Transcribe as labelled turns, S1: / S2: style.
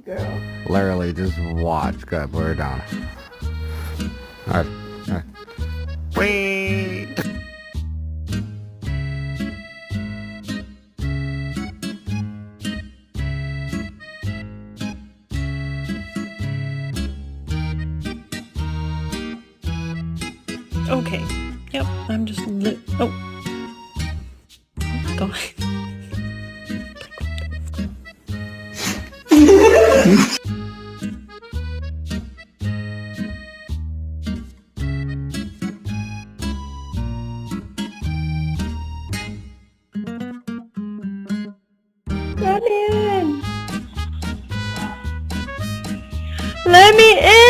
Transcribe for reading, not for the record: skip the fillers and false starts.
S1: girl.
S2: Literally, just watch. Good, put her down. Alright, alright. Wait!
S3: Okay. Yep, I'm just oh. Oh my god.
S1: Let me in.
S3: Let me in!